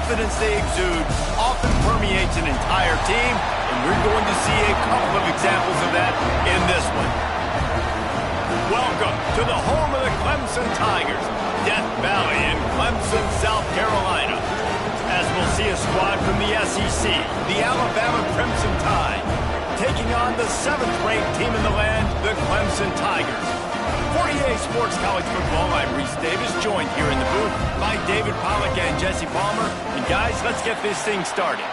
confidence they exude often permeates an entire team, and we're going to see a couple of examples of that in this one. Welcome to the home of the Clemson Tigers, Death Valley in Clemson, South Carolina. As we'll see a squad from the SEC, the Alabama Crimson Tide, taking on the 7th-ranked team in the land, the Clemson Tigers. For EA Sports College Football, I'm Reese Davis, joined here in the booth by David Pollack and Jesse Palmer. And guys, let's get this thing started.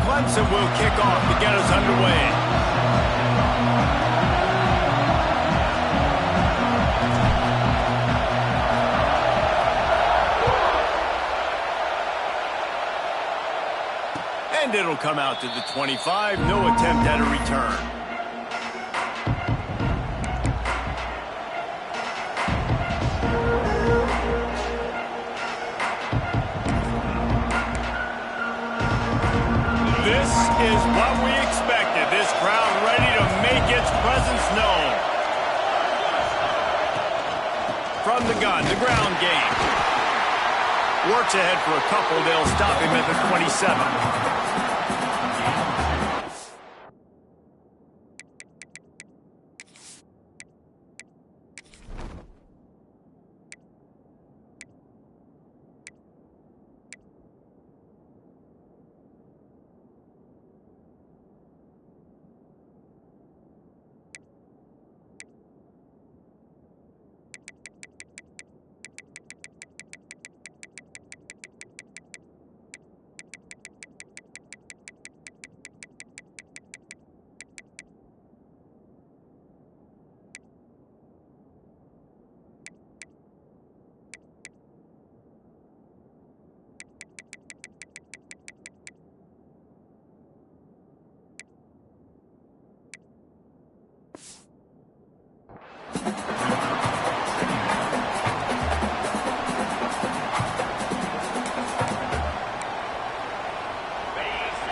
Clemson will kick off to get us underway. And it'll come out to the 25. No attempt at a return. This is what we expected. This crowd ready to make its presence known. From the gun, the ground game. Works ahead for a couple. They'll stop him at the 27.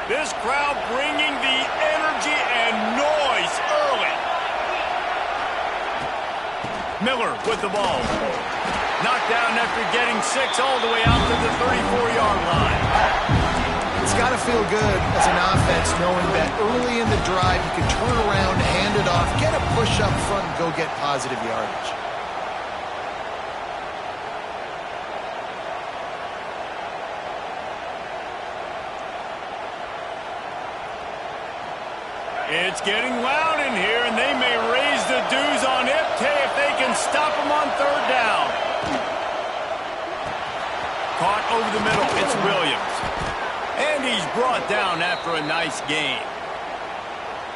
This crowd bringing the energy and noise early. Miller with the ball. Knocked down after getting 6 all the way out to the 34-yard line. It's got to feel good as an offense knowing that early in the drive you can turn around, hand it off, get a push up front, and go get positive yardage. It's getting loud in here, and they may raise the dues on Iptay if they can stop him on 3rd down. Caught over the middle. It's Williams. And he's brought down after a nice gain.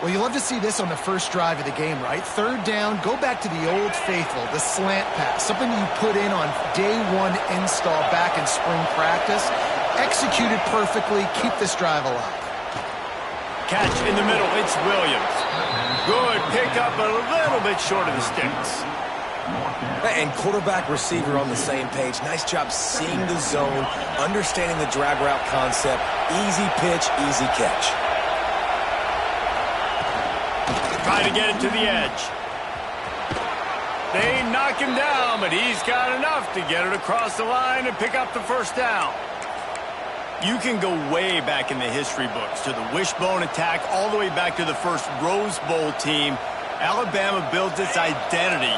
Well, you love to see this on the first drive of the game, right? 3rd down, go back to the old faithful, the slant pass, something you put in on day 1 install back in spring practice. Executed perfectly, keep this drive alive. Catch in the middle, it's Williams. Good pickup, a little bit short of the sticks. And quarterback receiver on the same page. Nice job seeing the zone, understanding the drag route concept. Easy pitch, easy catch. Try to get it to the edge. They knock him down, but he's got enough to get it across the line and pick up the 1st down. You can go way back in the history books to the wishbone attack all the way back to the first Rose Bowl team. Alabama builds its identity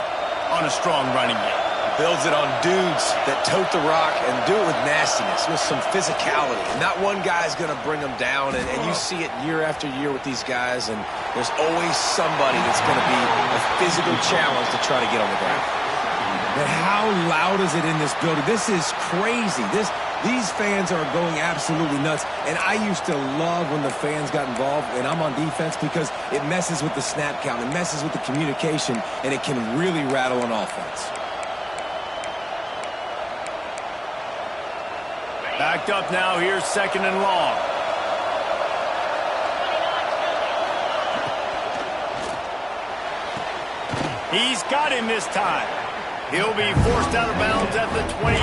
on a strong running game. Builds it on dudes that tote the rock and do it with nastiness, with some physicality. Not one guy's going to bring them down, and you see it year after year with these guys, and there's always somebody that's going to be a physical challenge to try to get on the ground. And how loud is it in this building? This is crazy. These fans are going absolutely nuts, and I used to love when the fans got involved, and I'm on defense because it messes with the snap count, it messes with the communication, and it can really rattle an offense. Backed up now, here's 2nd and long. He's got him this time. He'll be forced out of bounds at the 28.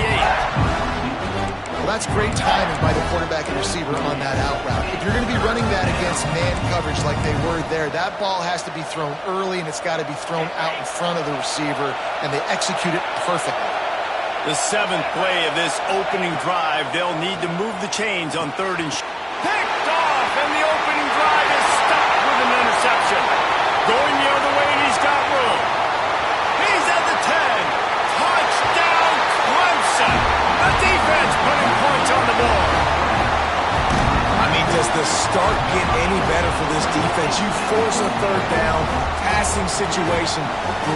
Well, that's great timing by the quarterback and receiver on that out route. If you're going to be running that against man coverage like they were there, that ball has to be thrown early, and it's got to be thrown out in front of the receiver, and they execute it perfectly. The 7th play of this opening drive, they'll need to move the chains on 3rd and picked off, and the opening drive is stuck with an interception. Going the other way, and he's got room. He's at the 10. Touchdown, Clemson. The defense putting points on the board. I mean, does the start get any better for this defense? You force a 3rd down, passing situation,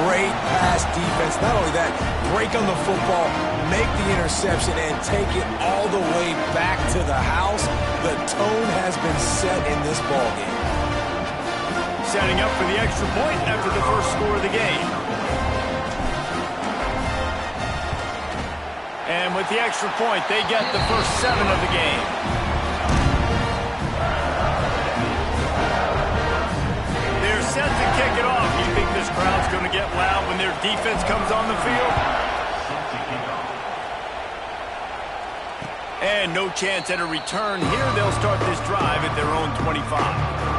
great pass defense. Not only that, break on the football, make the interception, and take it all the way back to the house. The tone has been set in this ballgame. Setting up for the extra point after the first score of the game. And with the extra point, they get the first 7 of the game. They're set to kick it off. You think this crowd's going to get loud when their defense comes on the field? And no chance at a return here. They'll start this drive at their own 25.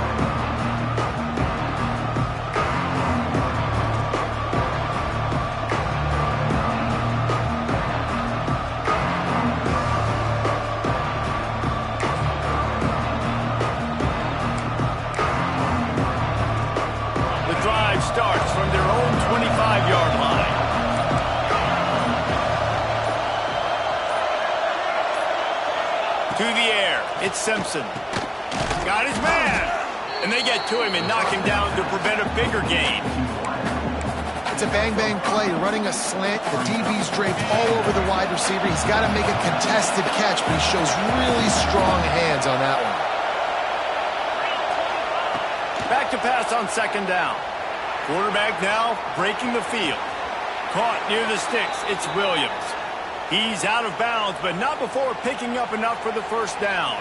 Starts from their own 25-yard line. To the air, it's Simpson. Got his man. And they get to him and knock him down to prevent a bigger gain. It's a bang-bang play, running a slant. The DB's draped all over the wide receiver. He's got to make a contested catch, but he shows really strong hands on that one. Back to pass on 2nd down. Quarterback now breaking the field. Caught near the sticks. It's Williams. He's out of bounds, but not before picking up enough for the first down.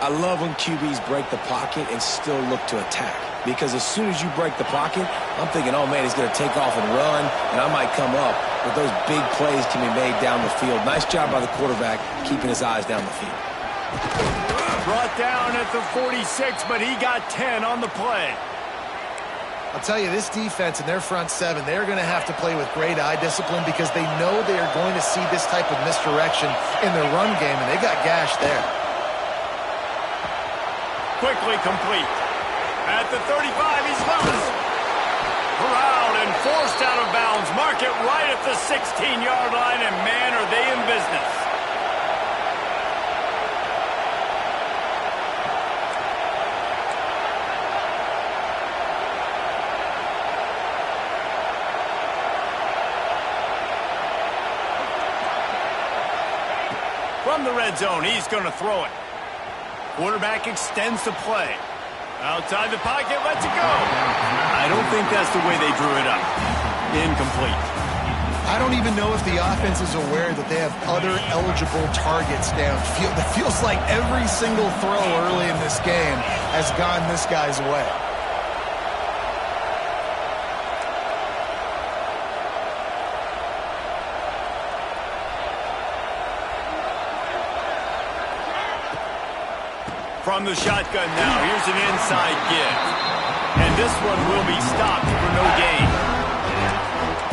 I love when QBs break the pocket and still look to attack. Because as soon as you break the pocket, I'm thinking, oh, man, he's going to take off and run, and I might come up. But those big plays can be made down the field. Nice job by the quarterback keeping his eyes down the field. Brought down at the 46, but he got 10 on the play. I'll tell you, this defense and their front 7, they're going to have to play with great eye discipline because they know they are going to see this type of misdirection in their run game, and they got gashed there. Quickly complete. At the 35, he's loose. Corralled and forced out of bounds. Mark it right at the 16-yard line, and man, are they in business. From the red zone, he's going to throw it. Quarterback extends the play. Outside the pocket, lets it go. I don't think that's the way they drew it up. Incomplete. I don't even know if the offense is aware that they have other eligible targets downfield. It feels like every single throw early in this game has gone this guy's way. From the shotgun now, here's an inside give. And this one will be stopped for no gain.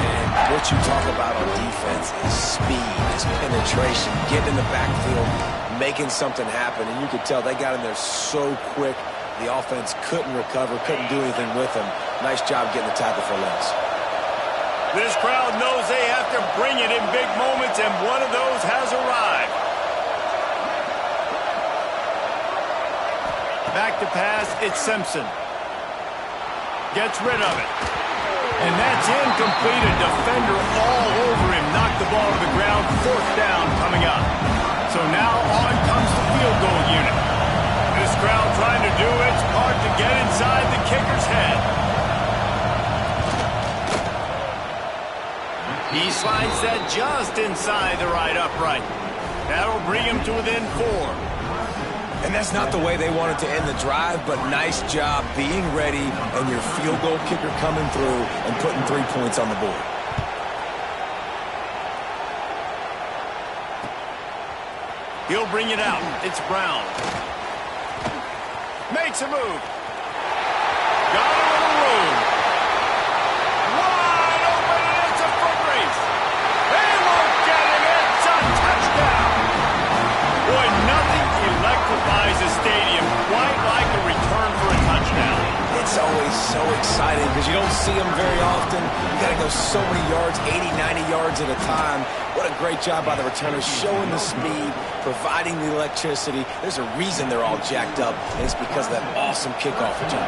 And what you talk about on defense is speed, is penetration, getting in the backfield, making something happen. And you could tell they got in there so quick, the offense couldn't recover, couldn't do anything with them. Nice job getting the tackle for loss. This crowd knows they have to bring it in big moments, and one of those has arrived. Back to pass, it's Simpson. Gets rid of it. And that's incomplete. A defender all over him. Knocked the ball to the ground. 4th down coming up. So now on comes the field goal unit. This crowd trying to do its part to get inside the kicker's head. He slides that just inside the right upright. That'll bring him to within 4. And that's not the way they wanted to end the drive, but nice job being ready and your field goal kicker coming through and putting 3 points on the board. He'll bring it out. It's Brown. Makes a move. Got a little room. Wide open, and it's a foot race. They won't get him. It's a touchdown. Boy, nothing electrifies a stadium quite like a return for a touchdown. It's always so exciting because you don't see them very often. You got to go so many yards, 80, 90 yards at a time. What a great job by the returners, showing the speed, providing the electricity. There's a reason they're all jacked up, and it's because of that awesome kickoff return.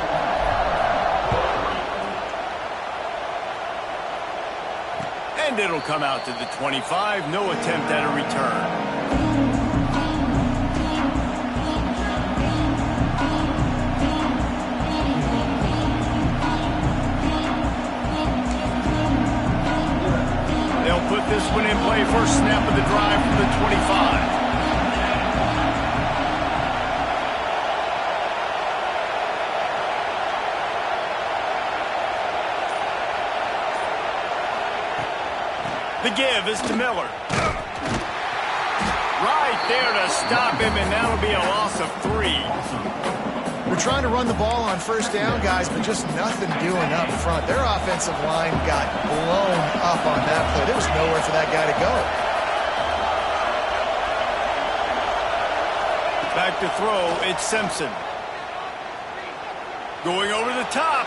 And it'll come out to the 25. No attempt at a return. They'll put this one in play. First snap of the drive from the 25. The give is to Miller. Right there to stop him, and that'll be a loss of 3. We're trying to run the ball on first down, guys, but just nothing doing up front. Their offensive line got blown up on that play. There was nowhere for that guy to go. Back to throw, it's Simpson. Going over the top.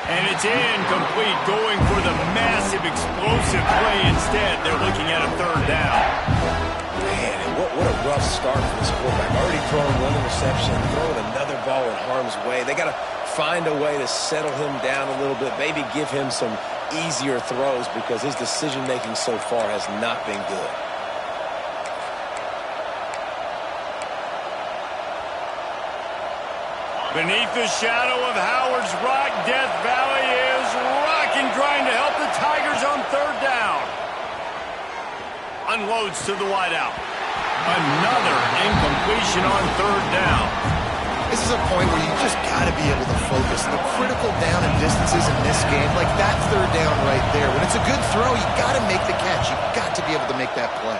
And it's incomplete, going for the massive, explosive play instead. They're looking at a third down. Man, what a rough start for this quarterback. Already throwing one interception, throwing another ball in harm's way. They got to find a way to settle him down a little bit, maybe give him some easier throws because his decision-making so far has not been good. Beneath the shadow of Howard's Rock, Death Valley is rocking, trying to help the Tigers on third down. Unloads to the wideout. Another incompletion on third down. This is a point where you just got to be able to focus. The critical down and distances in this game, like that third down right there. When it's a good throw, you got to make the catch. You got to be able to make that play.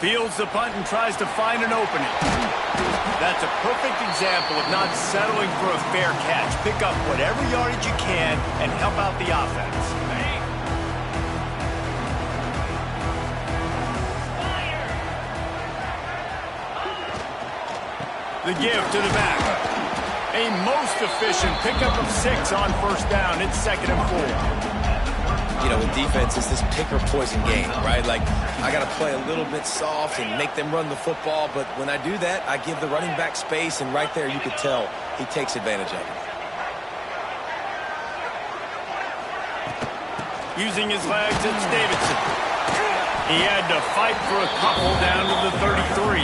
Fields the punt and tries to find an opening. That's a perfect example of not settling for a fair catch. Pick up whatever yardage you can and help out the offense. The give to the back. A most efficient pickup of 6 on first down. It's 2nd and 4. You know, with defense, it's this pick or poison game, right? Like, I got to play a little bit soft and make them run the football, but when I do that, I give the running back space, and right there you could tell he takes advantage of it. Using his legs, it's Davidson. He had to fight for a couple down to the 33.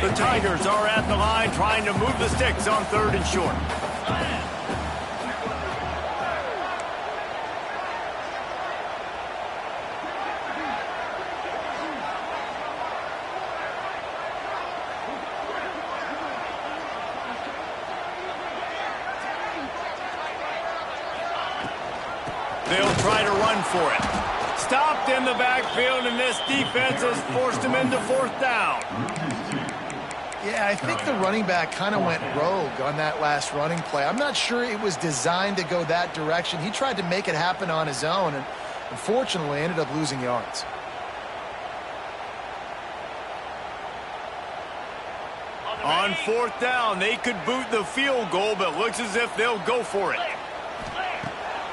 The Tigers are at the line trying to move the sticks on 3rd and short. They'll try to run for it. Stopped in the backfield, and this defense has forced him into 4th down. Yeah, I think the running back kind of went rogue on that last running play. I'm not sure it was designed to go that direction. He tried to make it happen on his own, and unfortunately ended up losing yards. On 4th down, they could boot the field goal, but looks as if they'll go for it.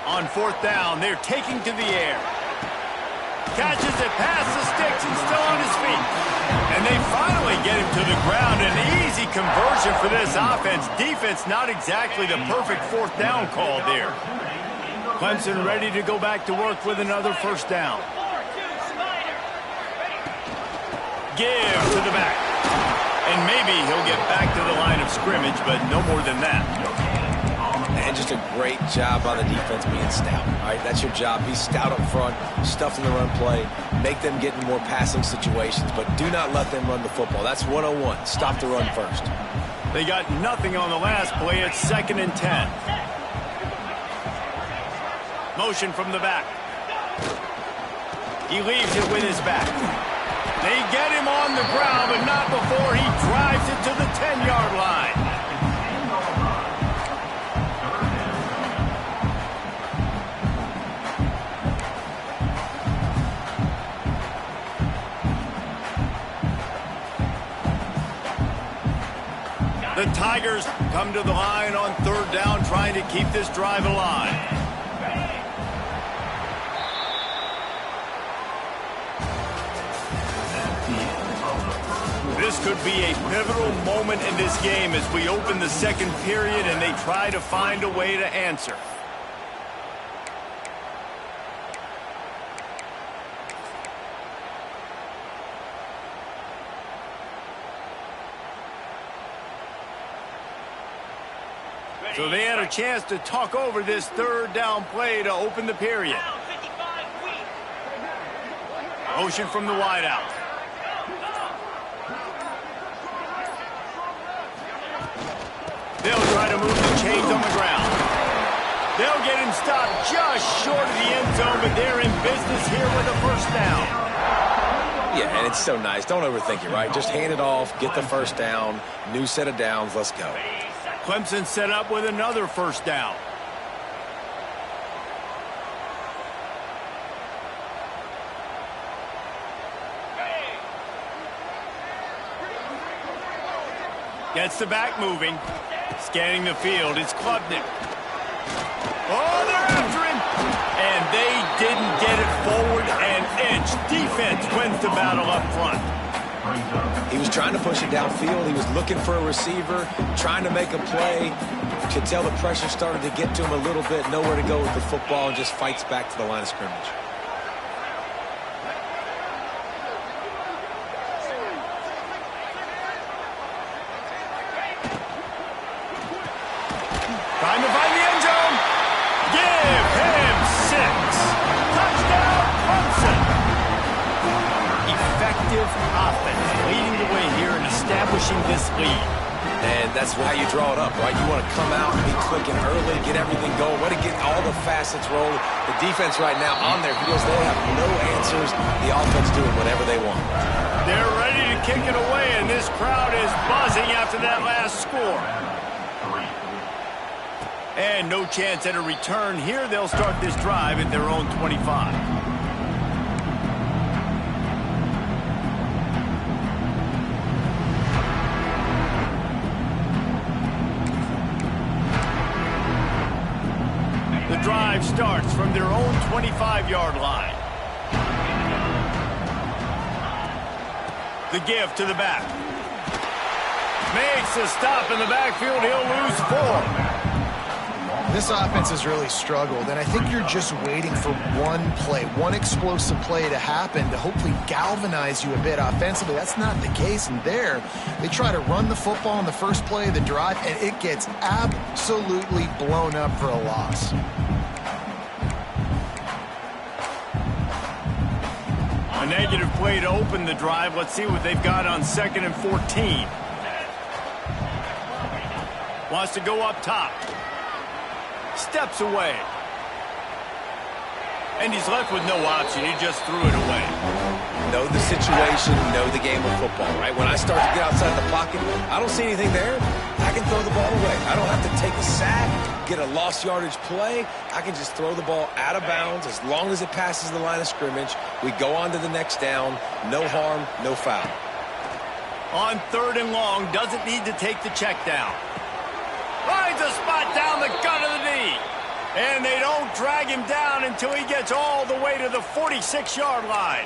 On 4th down, they're taking to the air. Catches it past the sticks and still on his feet. And they finally get him to the ground. An easy conversion for this offense. Defense not exactly the perfect 4th down call there. Clemson ready to go back to work with another first down. Give to the back. And maybe he'll get back to the line of scrimmage, but no more than that. And just a great job by the defense being stout. All right, that's your job. Be stout up front, stuff in the run play, make them get in more passing situations, but do not let them run the football. That's 101. Stop the run first. They got nothing on the last play. It's 2nd and 10. Motion from the back. He leaves it with his back. They get him on the ground, but not before he drives it to the 10-yard line. The Tigers come to the line on 3rd down, trying to keep this drive alive. This could be a pivotal moment in this game as we open the 2nd period and they try to find a way to answer. So they had a chance to talk over this 3rd down play to open the period. Motion from the wideout. They'll try to move the chains on the ground. They'll get him stopped just short of the end zone, but they're in business here with a 1st down. Yeah, and it's so nice. Don't overthink it, right? Just hand it off, get the 1st down, new set of downs, let's go. Clemson set up with another 1st down. Gets the back moving. Scanning the field, it's Klubnik. Oh, they're after him! And they didn't get it forward an inch. Defense wins the battle up front. He was trying to push it downfield. He was looking for a receiver, trying to make a play. Could tell the pressure started to get to him a little bit. Nowhere to go with the football and just fights back to the line of scrimmage. Trying to find the end zone. Give him 6. Touchdown, Clemson. Effective offense, leading the way here and establishing this lead. And that's how you draw it up, right? You want to come out and be clicking early, get everything going, want to get all the facets rolling. The defense right now on their heels, they have no answers. The offense doing whatever they want. They're ready to kick it away, and this crowd is buzzing after that last score. And no chance at a return here. They'll start this drive at their own 25. The drive starts from their own 25-yard line. The give to the back. Makes a stop in the backfield. He'll lose 4. This offense has really struggled, and I think you're just waiting for one play, one explosive play to happen to hopefully galvanize you a bit offensively. That's not the case, and there they try to run the football in the first play of the drive, and it gets absolutely blown up for a loss. A negative play to open the drive. Let's see what they've got on 2nd and 14. Wants to go up top. Steps away. And he's left with no option. He just threw it away. Know the situation, know the game of football, right? When I start to get outside the pocket, I don't see anything there. I can throw the ball away. I don't have to take a sack, get a lost yardage play. I can just throw the ball out of bounds as long as it passes the line of scrimmage. We go on to the next down. No harm, no foul. On 3rd and long, doesn't need to take the check down. Finds a spot down the gut of the knee. And they don't drag him down until he gets all the way to the 46-yard line.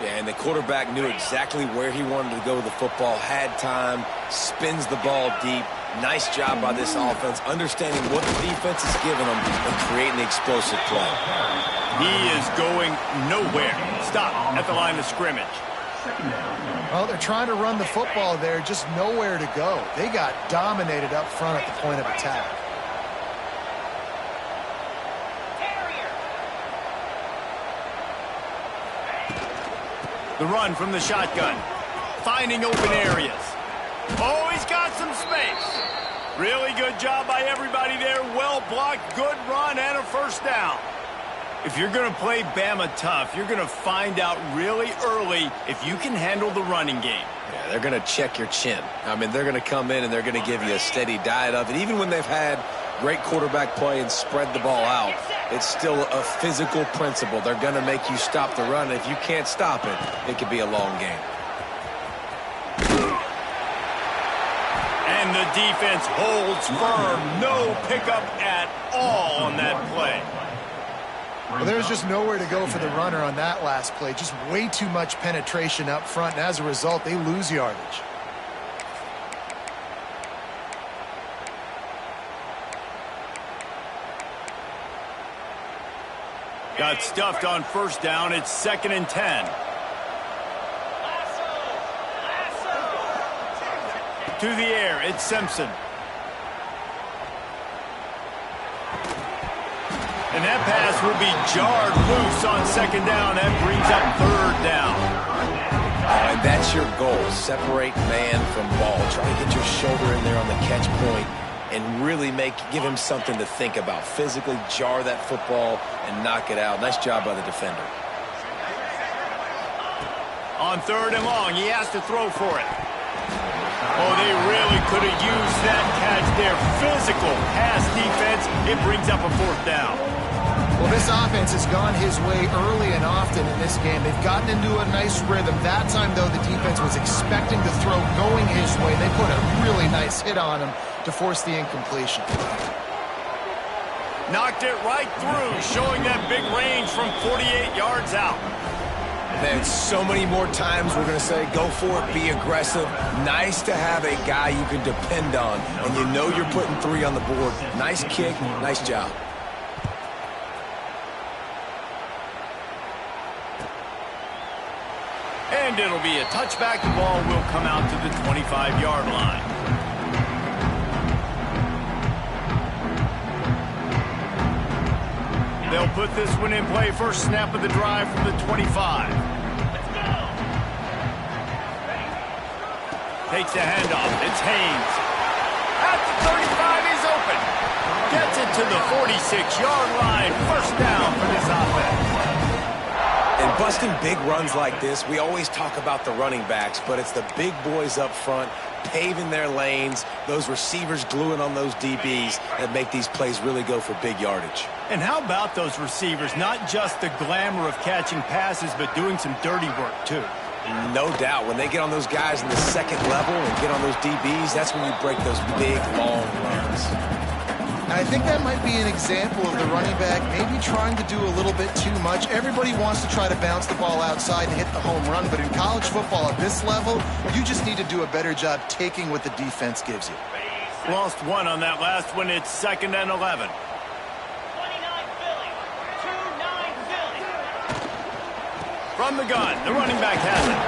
Yeah, and the quarterback knew exactly where he wanted to go with the football, had time, spins the ball deep. Nice job by this offense, understanding what the defense is giving them and creating the explosive play. He is going nowhere. Stop at the line of scrimmage. Well, they're trying to run the football there, just nowhere to go. They got dominated up front at the point of attack. The run from the shotgun. Finding open areas. Oh, he's got some space. Really good job by everybody there. Well blocked, good run, and a first down. If you're going to play Bama tough, you're going to find out really early if you can handle the running game. Yeah, they're going to check your chin. I mean, they're going to come in and they're going to give you a steady diet of it. Even when they've had great quarterback play and spread the ball out, it's still a physical principle. They're going to make you stop the run. If you can't stop it, it could be a long game. And the defense holds firm. No pickup at all on that play. Well, there's just nowhere to go for the runner on that last play. Just way too much penetration up front, and as a result, they lose yardage. Got stuffed on first down. It's 2nd and 10. To the air, it's Simpson. And that pass will be jarred loose on 2nd down. That brings up 3rd down. And that's your goal. Separate man from ball. Try to get your shoulder in there on the catch point and really give him something to think about. Physically jar that football and knock it out. Nice job by the defender. On 3rd and long, he has to throw for it. Oh, they really could have used that catch there. Physical pass defense. It brings up a 4th down. Well, this offense has gone his way early and often in this game. They've gotten into a nice rhythm. That time, though, the defense was expecting the throw going his way. They put a really nice hit on him to force the incompletion. Knocked it right through, showing that big range from 48 yards out. And so many more times we're going to say, go for it, be aggressive. Nice to have a guy you can depend on, and you know you're putting 3 on the board. Nice kick, nice job. And it'll be a touchback. The ball will come out to the 25-yard line. They'll put this one in play. First snap of the drive from the 25. Takes the handoff. It's Haynes. At the 35, he's open. Gets it to the 46-yard line. First down for this offense. And busting big runs like this, we always talk about the running backs, but it's the big boys up front paving their lanes, those receivers gluing on those DBs that make these plays really go for big yardage. And how about those receivers? Not just the glamour of catching passes, but doing some dirty work, too. No doubt. When they get on those guys in the second level and get on those DBs, that's when you break those big, long runs. I think that might be an example of the running back maybe trying to do a little bit too much. Everybody wants to try to bounce the ball outside and hit the home run, but in college football at this level, you just need to do a better job taking what the defense gives you. Lost 1 on that last one. It's 2nd and 11. From the gun, the running back has it.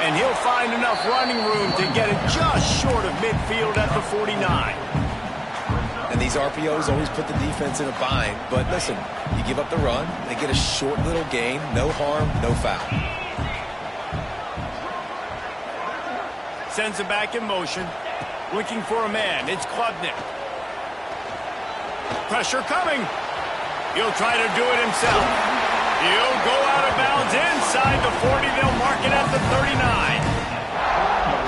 And he'll find enough running room to get it just short of midfield at the 49. And these RPOs always put the defense in a bind. But listen, you give up the run, they get a short little gain, no harm, no foul. Sends it back in motion. Looking for a man. It's Klubnik. Pressure coming. He'll try to do it himself. He'll go out of bounds inside the 40. They'll mark it at the 39.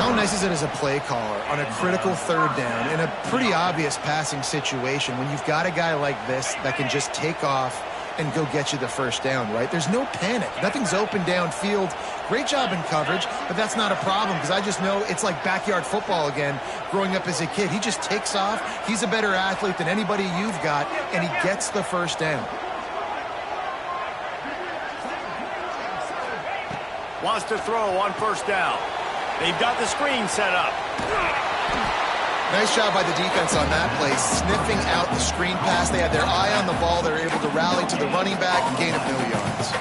How nice is it as a play caller on a critical 3rd down in a pretty obvious passing situation when you've got a guy like this that can just take off and go get you the first down, right? There's no panic. Nothing's open downfield. Great job in coverage, but that's not a problem because I just know it's like backyard football again growing up as a kid. He just takes off. He's a better athlete than anybody you've got, and he gets the first down. Wants to throw on first down. They've got the screen set up. Nice job by the defense on that play, sniffing out the screen pass. They had their eye on the ball. They're able to rally to the running back and gain of no yards.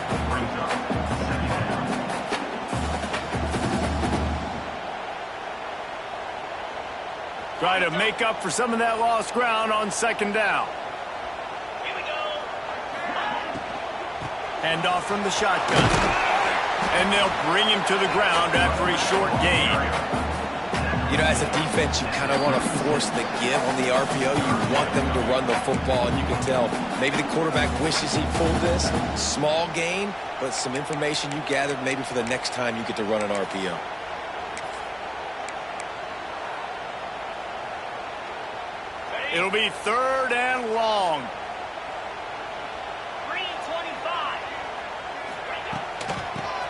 Try to make up for some of that lost ground on 2nd down. Hand off from the shotgun. And they'll bring him to the ground after a short gain. You know, as a defense, you kind of want to force the give on the RPO. You want them to run the football, and you can tell maybe the quarterback wishes he pulled this. Small gain, but some information you gathered maybe for the next time you get to run an RPO. It'll be 3rd and long. 3:25.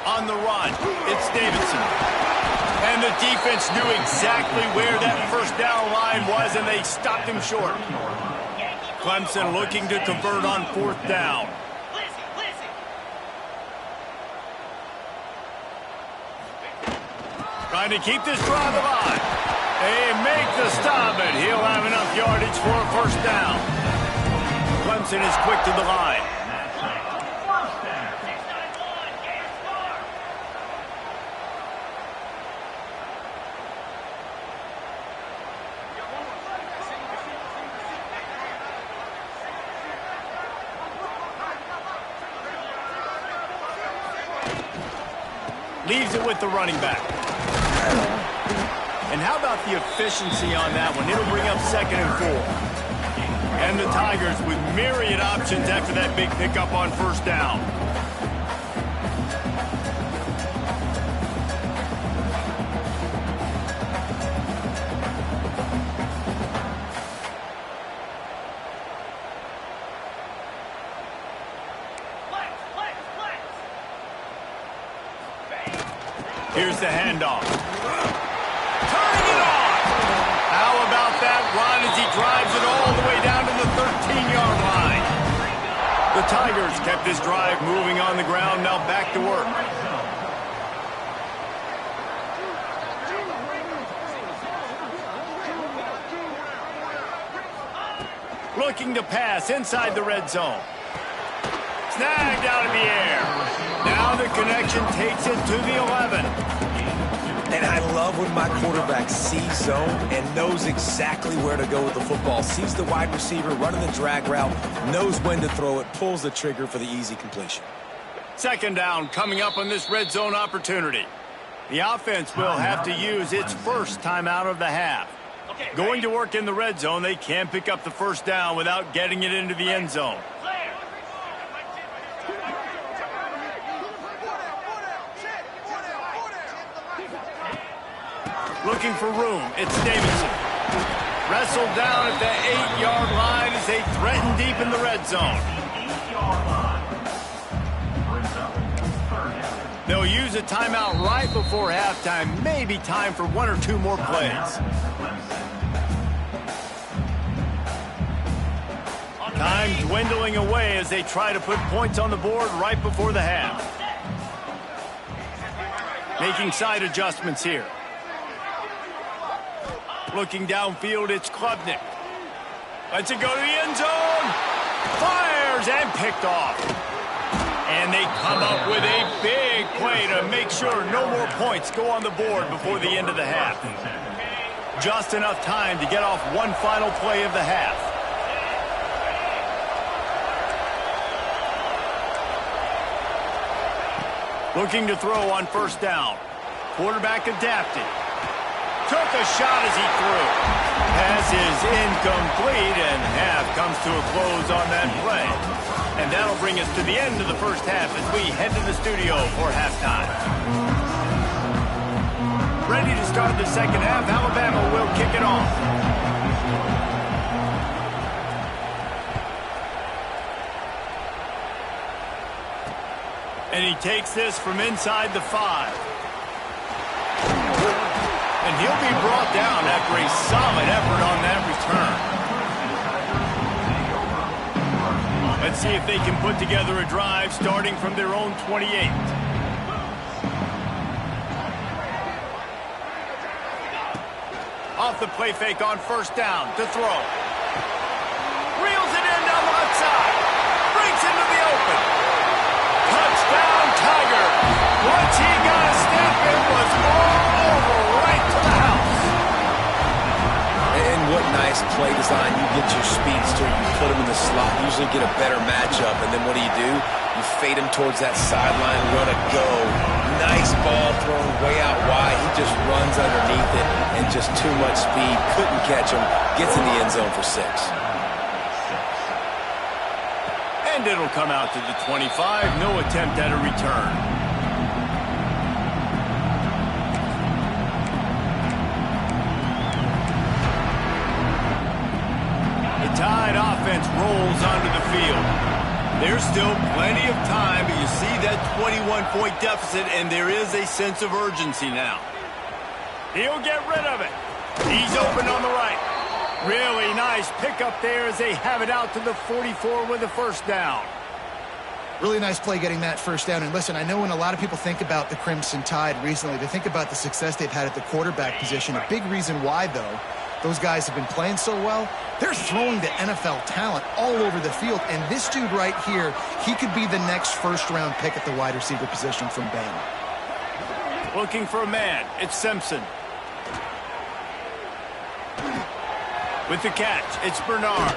On the run, it's Davidson. And the defense knew exactly where that first down line was, and they stopped him short. Clemson looking to convert on 4th down. Trying to keep this drive alive. They make the stop, and he'll have enough yardage for a first down. Clemson is quick to the line. Leaves it with the running back. And how about the efficiency on that one? It'll bring up 2nd and 4. And the Tigers with myriad options after that big pickup on 1st down. Here's the handoff. Turning it on. How about that run as he drives it all the way down to the 13-yard line? The Tigers kept this drive moving on the ground, now back to work. Looking to pass inside the red zone. Snagged out of the air. Now the connection takes it to the 11. And I love when my quarterback sees zone and knows exactly where to go with the football. Sees the wide receiver running the drag route, knows when to throw it, pulls the trigger for the easy completion. 2nd down coming up on this red zone opportunity. The offense will have to use its first timeout of the half. Going to work in the red zone, they can't pick up the first down without getting it into the end zone. Looking for room, it's Davidson. Wrestled down at the 8-yard line as they threaten deep in the red zone. They'll use a timeout right before halftime. Maybe time for 1 or 2 more plays. Time dwindling away as they try to put points on the board right before the half. Making side adjustments here. Looking downfield, it's Klubnik. Lets it go to the end zone. Fires and picked off. And they come up with a big play to make sure no more points go on the board before the end of the half. Just enough time to get off one final play of the half. Looking to throw on 1st down. Quarterback adapted. Took a shot as he threw. Pass is incomplete, and half comes to a close on that play. And that'll bring us to the end of the first half as we head to the studio for halftime. Ready to start the second half, Alabama will kick it off. And he takes this from inside the 5. And he'll be brought down after a solid effort on that return. Let's see if they can put together a drive starting from their own 28. Off the play fake on 1st down to throw. Reels it in down the left side. Breaks into the open. Touchdown, Tiger. Once he got a step, it was all over right to the house. And what nice play design, you get your speedster, you put him in the slot, usually get a better matchup, and then what do? You fade him towards that sideline, run a go. Nice ball thrown way out wide. He just runs underneath it, and just too much speed. Couldn't catch him. Gets in the end zone for 6. And it'll come out to the 25. No attempt at a return. The Tide offense rolls onto the field. There's still plenty of time, but you see that 21-point deficit, and there is a sense of urgency now. He'll get rid of it. He's open on the right. Really nice pickup there as they have it out to the 44 with a first down. Really nice play getting that first down. And listen, I know when a lot of people think about the Crimson Tide recently, they think about the success they've had at the quarterback position. A big reason why, though, those guys have been playing so well, they're throwing to NFL talent all over the field. And this dude right here, he could be the next first-round pick at the wide receiver position from Bama. Looking for a man. It's Simpson. With the catch, it's Bernard.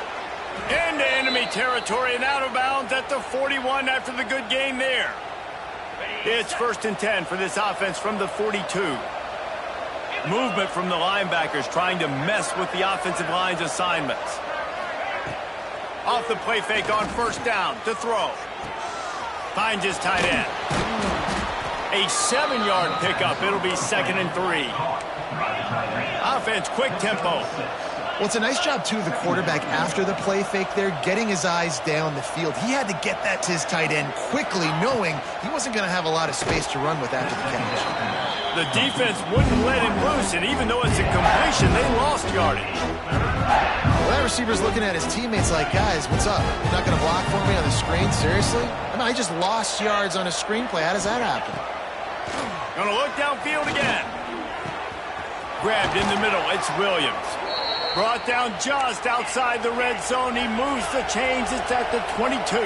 Into enemy territory and out of bounds at the 41 after the good game there. It's 1st and 10 for this offense from the 42. Movement from the linebackers trying to mess with the offensive line's assignments. Off the play fake on first down to throw. Finds his tight end. A 7-yard pickup. It'll be 2nd and 3. Offense, quick tempo. Well, it's a nice job, too, of the quarterback after the play fake there, getting his eyes down the field. He had to get that to his tight end quickly, knowing he wasn't going to have a lot of space to run with after the catch. The defense wouldn't let him loose, and even though it's a completion, they lost yardage. Well, that receiver's looking at his teammates like, guys, what's up? You're not going to block for me on the screen? Seriously? I mean, I just lost yards on a screenplay. How does that happen? Gonna look downfield again. Grabbed in the middle. It's Williams. Brought down just outside the red zone. He moves the chains. It's at the 22.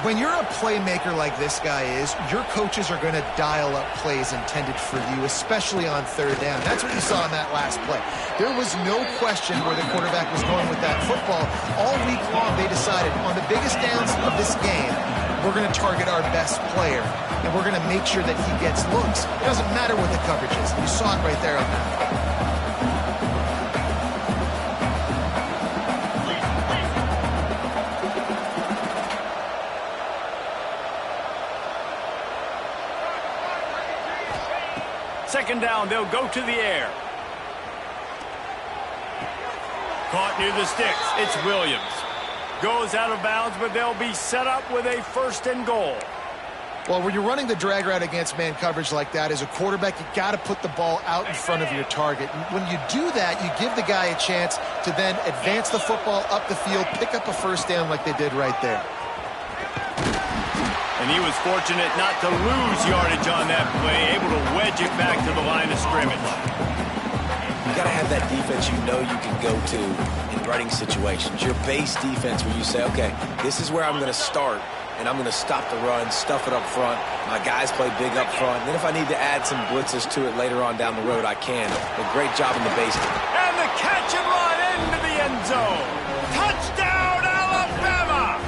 When you're a playmaker like this guy is, your coaches are going to dial up plays intended for you, especially on 3rd down. That's what you saw in that last play. There was no question where the quarterback was going with that football. All week long, they decided on the biggest downs of this game, we're going to target our best player, and we're going to make sure that he gets looks. It doesn't matter what the coverage is. You saw it right there on that. Second down, they'll go to the air. Caught near the sticks. It's Williams. Goes out of bounds, but they'll be set up with a 1st and goal. Well, when you're running the drag route against man coverage like that, as a quarterback, you got to put the ball out in front of your target. And when you do that, you give the guy a chance to then advance the football up the field, pick up a first down like they did right there. And he was fortunate not to lose yardage on that play, able to wedge it back to the line of scrimmage. You got to have that defense you know you can go to in running situations. Your base defense where you say, okay, this is where I'm going to start, and I'm going to stop the run, stuff it up front. My guys play big up front. And then if I need to add some blitzes to it later on down the road, I can. A great job in the base. And the catch and run into the end zone. Touchdown, Alabama!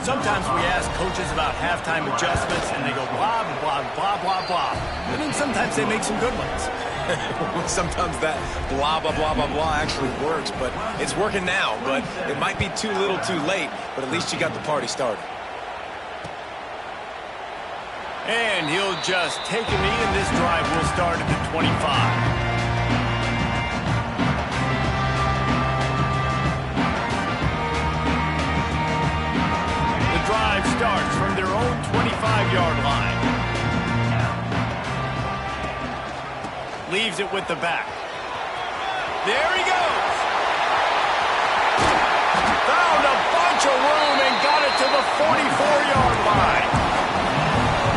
Sometimes we ask coaches about halftime adjustments, and they go blah, blah, blah, blah, blah. And then sometimes they make some good ones. Sometimes that blah, blah, blah, blah, blah actually works, but it's working now. But it might be too little too late, but at least you got the party started. And he'll just take a knee, and this drive will start at the 25. Drive starts from their own 25-yard line. Leaves it with the back. There he goes. Found a bunch of room and got it to the 44-yard line.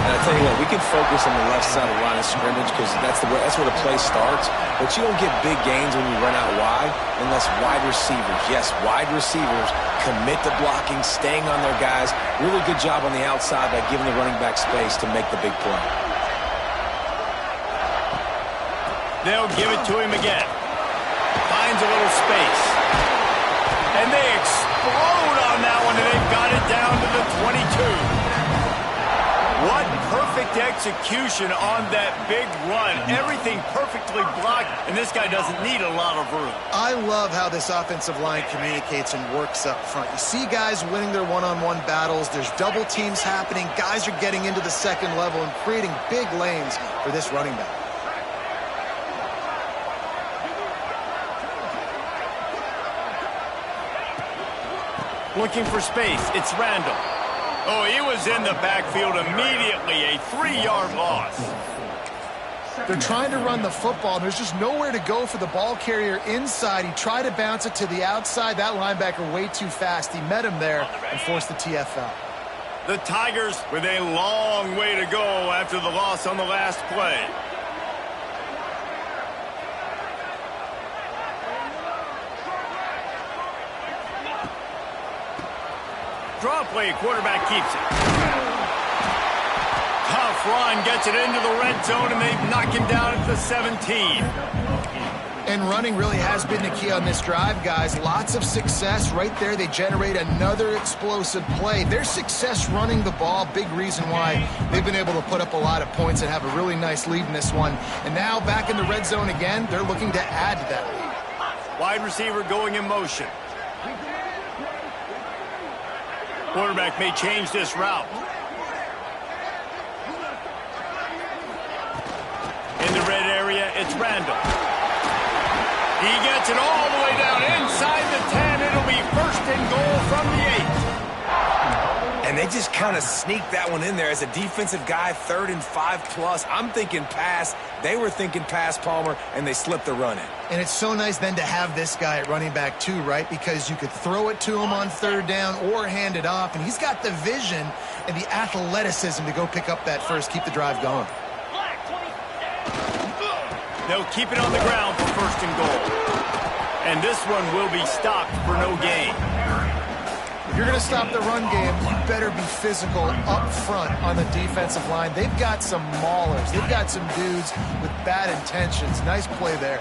And I tell you what, we can focus on the left side of the line of scrimmage because that's where the play starts. But you don't get big gains when you run out wide unless wide receivers, yes, wide receivers commit to blocking, staying on their guys. Really good job on the outside by giving the running back space to make the big play. They'll give it to him again. Finds a little space. And they explode on that one, and they've got it down to the 22. What perfect execution on that big run. Everything perfectly blocked, and this guy doesn't need a lot of room. I love how this offensive line communicates and works up front. You see guys winning their one-on-one battles. There's double teams happening. Guys are getting into the second level and creating big lanes for this running back. Looking for space. It's Randall. Oh, he was in the backfield immediately. A 3-yard loss. They're trying to run the football, and there's just nowhere to go for the ball carrier inside. He tried to bounce it to the outside. That linebacker way too fast. He met him there and forced the TFL. The Tigers with a long way to go after the loss on the last play. Draw play, quarterback keeps it. Tough run, gets it into the red zone, and they knock him down at the 17. And running really has been the key on this drive, guys. Lots of success right there. They generate another explosive play. Their success running the ball, big reason why they've been able to put up a lot of points and have a really nice lead in this one. And now back in the red zone again, they're looking to add to that lead. Wide receiver going in motion. Quarterback may change this route. In the red area, it's Randall. He gets it all the way down inside the 10. It'll be first and goal from the 8. And they just kind of sneaked that one in there as a defensive guy, 3rd and 5+. I'm thinking pass. They were thinking pass, Palmer, and they slipped the run in. And it's so nice then to have this guy at running back too, right? Because you could throw it to him on 3rd down or hand it off, and he's got the vision and the athleticism to go pick up that first, keep the drive going. They'll keep it on the ground for first and goal. And this one will be stopped for no gain. If you're going to stop the run game, you better be physical up front on the defensive line. They've got some maulers. They've got some dudes with bad intentions. Nice play there.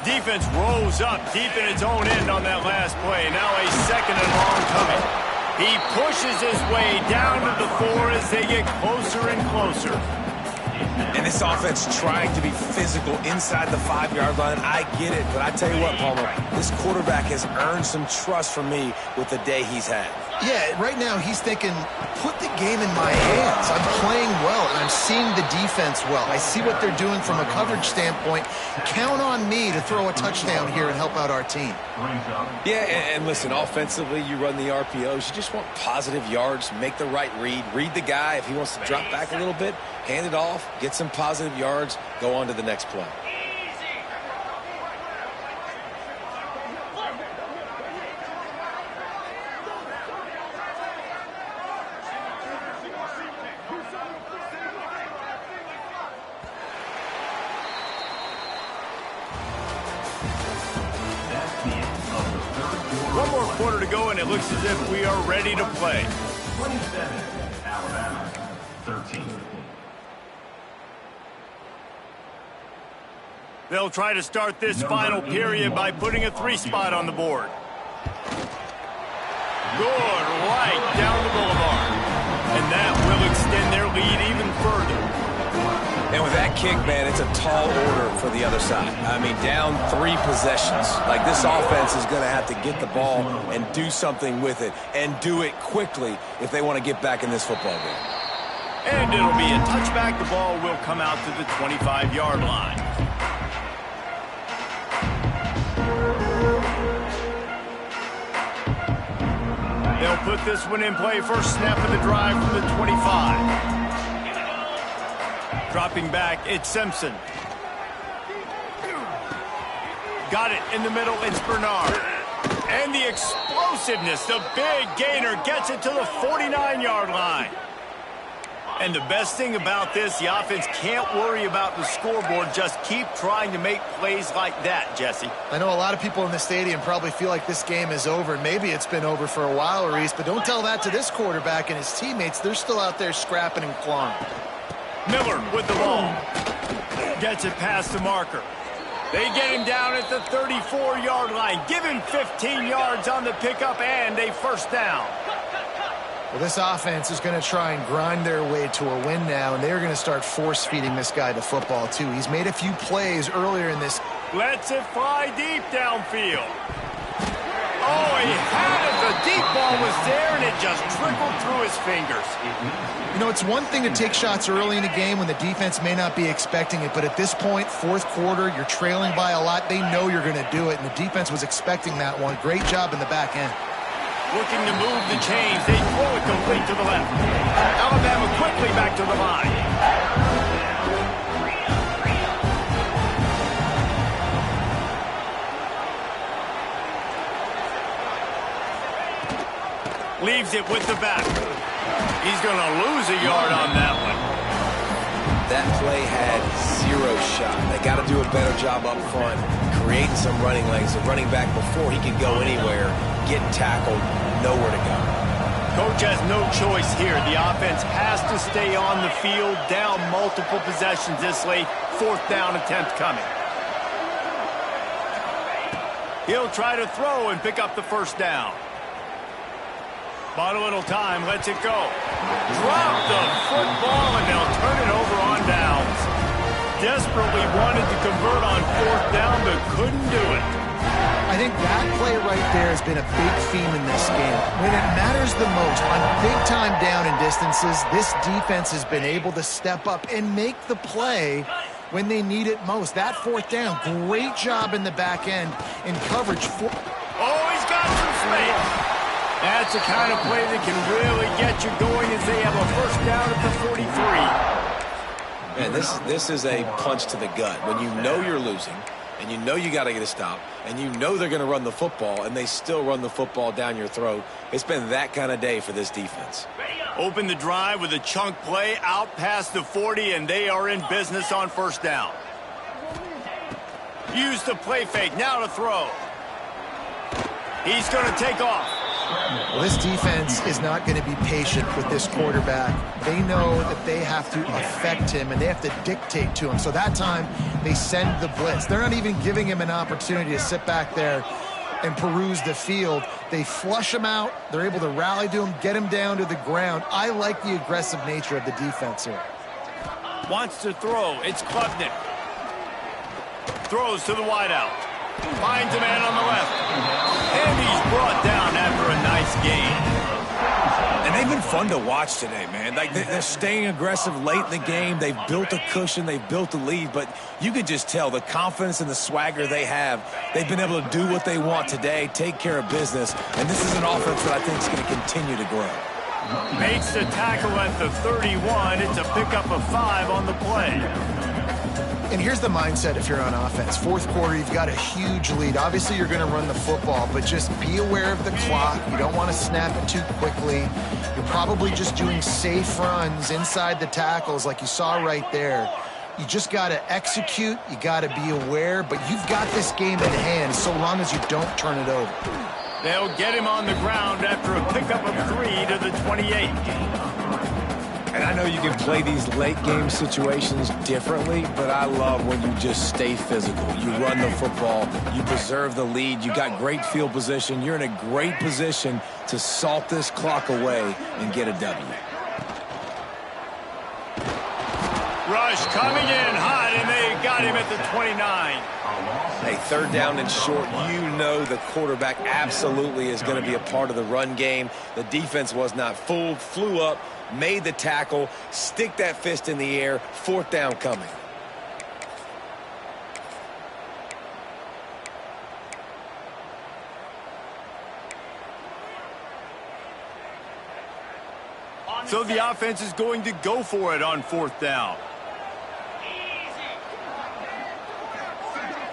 Defense rose up deep in its own end on that last play. Now a 2nd and long coming. He pushes his way down to the 4 as they get closer and closer. And this offense trying to be physical inside the 5-yard line. I get it, but I tell you what, Palmer, this quarterback has earned some trust from me with the day he's had. Yeah, right now he's thinking, put the game in my hands. I'm playing well, and I'm seeing the defense well. I see what they're doing from a coverage standpoint. Count on me to throw a touchdown here and help out our team. Yeah, and listen, offensively, you run the RPOs. You just want positive yards, make the right read the guy. If he wants to drop back a little bit, hand it off, get some positive yards, go on to the next play. One more quarter to go, and it looks as if we are ready to play. 27, Alabama, 13. They'll try to start this final period by putting a 3-spot on the board. Good, right down the boulevard. And that will extend their lead even further. And with that kick, man, it's a tall order for the other side. I mean, down 3 possessions. Like, this offense is going to have to get the ball and do something with it, and do it quickly if they want to get back in this football game. And it'll be a touchback. The ball will come out to the 25-yard line. They'll put this one in play. First snap of the drive from the 25. Dropping back, it's Simpson. Got it in the middle, it's Bernard. And the explosiveness, the big gainer gets it to the 49-yard line. And the best thing about this, the offense can't worry about the scoreboard. Just keep trying to make plays like that, Jesse. I know a lot of people in the stadium probably feel like this game is over. Maybe it's been over for a while, Reese, but don't tell that to this quarterback and his teammates. They're still out there scrapping and clawing. Miller with the ball. Gets it past the marker. They get him down at the 34-yard line. Give him 15 yards on the pickup and a first down. Well, this offense is going to try and grind their way to a win now, and they're going to start force-feeding this guy the football, too. He's made a few plays earlier in this. Lets it fly deep downfield. Oh, he had it. The deep ball was there, and it just trickled through his fingers. You know, it's one thing to take shots early in the game when the defense may not be expecting it, but at this point, fourth quarter, you're trailing by a lot. They know you're going to do it, and the defense was expecting that one. Great job in the back end. Looking to move the chains. They throw it complete to the left. Alabama quickly back to the line. Leaves it with the back. He's going to lose a yard on that one. That play had zero shot. They got to do a better job up front, creating some running lanes. The running back, before he could go anywhere, get tackled, nowhere to go. Coach has no choice here. The offense has to stay on the field, down multiple possessions this late. Fourth down attempt coming. He'll try to throw and pick up the first down. Bought a little time, lets it go. Drop the football, and they'll turn it over on downs. Desperately wanted to convert on fourth down, but couldn't do it. I think that play right there has been a big theme in this game. When it matters the most, on big-time down and distances, this defense has been able to step up and make the play when they need it most. That fourth down, great job in the back end in coverage. Oh, he's got some space. That's the kind of play that can really get you going as they have a first down at the 43. Man, this is a punch to the gut. When you know you're losing, and you know you got to get a stop, and you know they're going to run the football, and they still run the football down your throat. It's been that kind of day for this defense. Open the drive with a chunk play out past the 40, and they are in business on first down. Use the play fake, now to throw. He's going to take off. Well, this defense is not going to be patient with this quarterback. They know that they have to affect him, and they have to dictate to him. So that time, they send the blitz. They're not even giving him an opportunity to sit back there and peruse the field. They flush him out. They're able to rally to him, get him down to the ground. I like the aggressive nature of the defense here. Wants to throw. It's Klubnik. Throws to the wideout. Finds a man on the left. And he's brought down after a nice gain. And they've been fun to watch today, man. Like, they're staying aggressive late in the game. They've built a cushion. They've built a lead. But you could just tell the confidence and the swagger they have. They've been able to do what they want today, take care of business. And this is an offense that I think is going to continue to grow. Makes the tackle at the 31. It's a pickup of 5 on the play. And here's the mindset if you're on offense. Fourth quarter, you've got a huge lead. Obviously, you're going to run the football, but just be aware of the clock. You don't want to snap it too quickly. You're probably just doing safe runs inside the tackles like you saw right there. You just got to execute. You got to be aware, but you've got this game in hand so long as you don't turn it over. They'll get him on the ground after a pickup of 3 to the 28. And I know you can play these late game situations differently, but I love when you just stay physical. You run the football, you preserve the lead, you got great field position. You're in a great position to salt this clock away and get a W. Rush coming in hot, and they got him at the 29. Hey, third down and short, you know the quarterback absolutely is going to be a part of the run game. The defense was not fooled, flew up, made the tackle, stick that fist in the air, fourth down coming. So the offense is going to go for it on fourth down.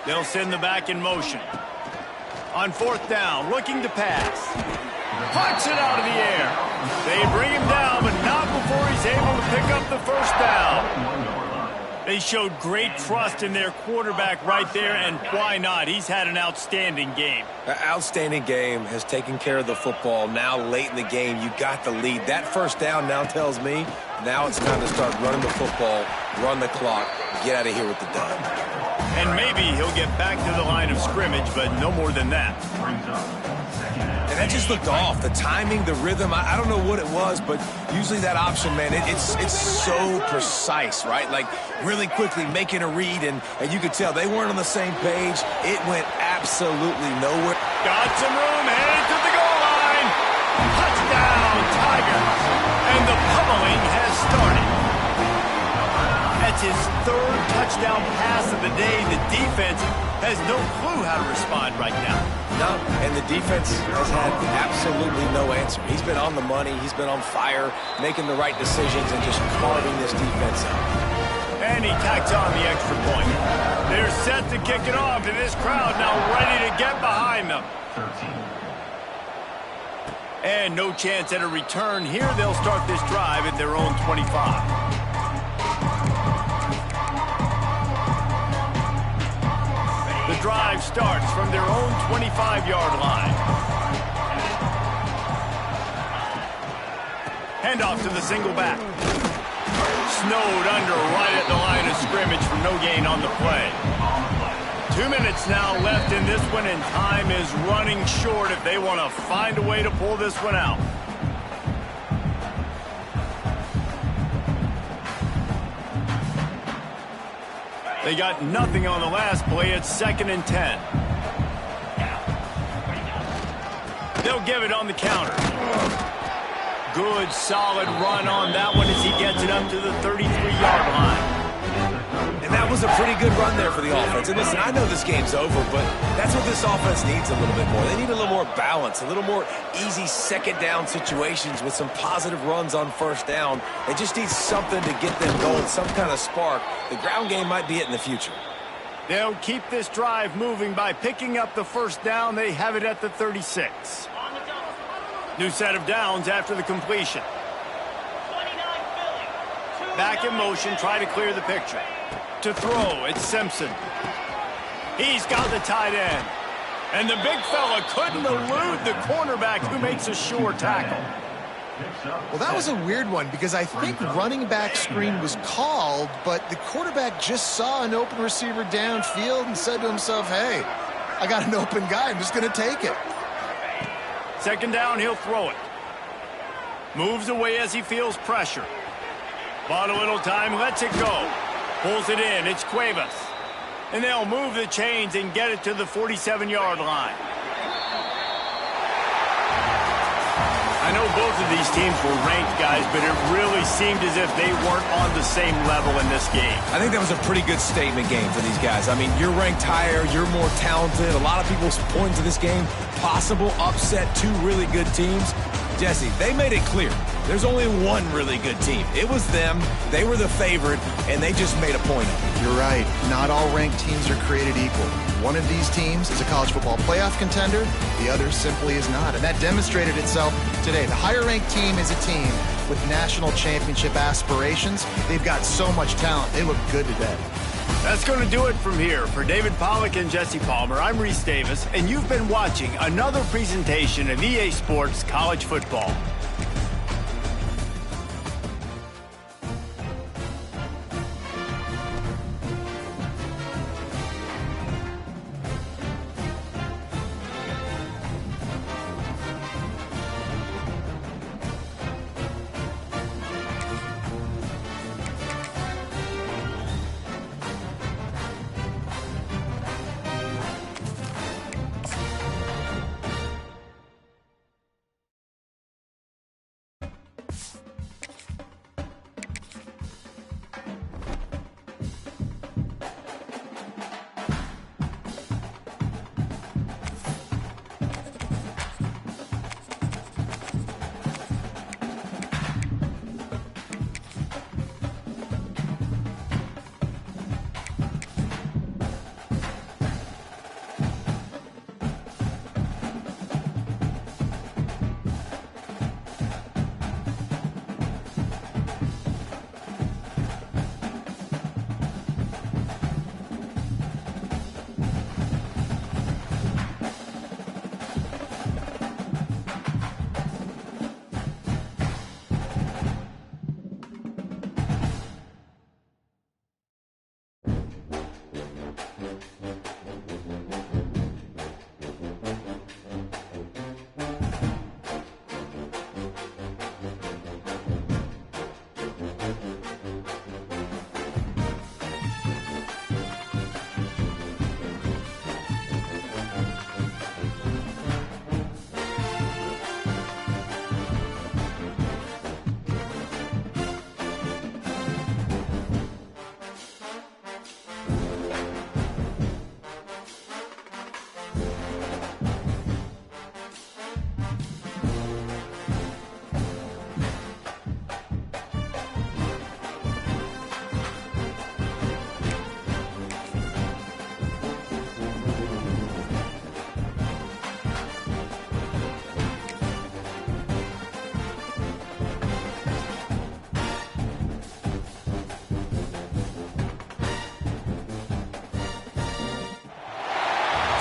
They'll send the back in motion. On fourth down, looking to pass. Punch it out of the air. They bring him down, but not before he's able to pick up the first down. They showed great trust in their quarterback right there, and why not? He's had an outstanding game. Outstanding game, has taken care of the football. Now late in the game, you got the lead. That first down now tells me Now it's time to start running the football, run the clock, get out of here with the dub. And maybe he'll get back to the line of scrimmage, but no more than that. And that just looked off. The timing, the rhythm, I don't know what it was, but usually that option, man, it's so precise, right? Like really quickly making a read, and you could tell they weren't on the same page. It went absolutely nowhere. Got some room, headed to the goal line. Touchdown, Tigers. And the pummeling has started. That's his third touchdown pass of the day. The defense has no clue how to respond right now. No, and the defense has had absolutely no answer. He's been on the money. He's been on fire, making the right decisions and just carving this defense up. And he tacks on the extra point. They're set to kick it off, and this crowd now ready to get behind them. 13. And no chance at a return here. They'll start this drive at their own 25. The drive starts from their own 25-yard line. Handoff to the single back. Snowed under right at the line of scrimmage for no gain on the play. 2 minutes now left in this one, and time is running short if they want to find a way to pull this one out. They got nothing on the last play. It's 2nd and 10. They'll give it on the counter. Good, solid run on that one as he gets it up to the 33-yard line. And that was a pretty good run there for the offense. And listen, I know this game's over, but that's what this offense needs a little bit more. They need a little more balance, a little more easy second down situations with some positive runs on first down. They just need something to get them going, some kind of spark. The ground game might be it in the future. They'll keep this drive moving by picking up the first down. They have it at the 36. New set of downs after the completion. Back in motion, try to clear the picture. To throw, it's Simpson. He's got the tight end. And the big fella couldn't elude the cornerback who makes a sure tackle. Well, that was a weird one because I think running back screen was called, but the quarterback just saw an open receiver downfield and said to himself, hey, I got an open guy. I'm just going to take it. 2nd down, he'll throw it. Moves away as he feels pressure. Bought a little time, lets it go. Pulls it in, it's Cuevas. And they'll move the chains and get it to the 47-yard line. I know both of these teams were ranked, guys, but it really seemed as if they weren't on the same level in this game. I think that was a pretty good statement game for these guys. I mean, you're ranked higher, you're more talented. A lot of people point to this game, possible upset, 2 really good teams. Jesse, they made it clear. There's only one really good team. It was them. They were the favorite, and they just made a point of it. You're right. Not all ranked teams are created equal. One of these teams is a college football playoff contender. The other simply is not. And that demonstrated itself today. The higher-ranked team is a team with national championship aspirations. They've got so much talent. They look good today. That's going to do it from here. For David Pollack and Jesse Palmer, I'm Reese Davis, and you've been watching another presentation of EA Sports College Football.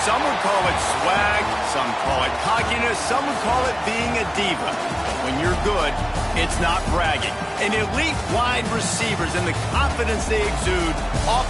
Some would call it swag, some call it cockiness, some would call it being a diva. But when you're good, it's not bragging. And elite wide receivers and the confidence they exude often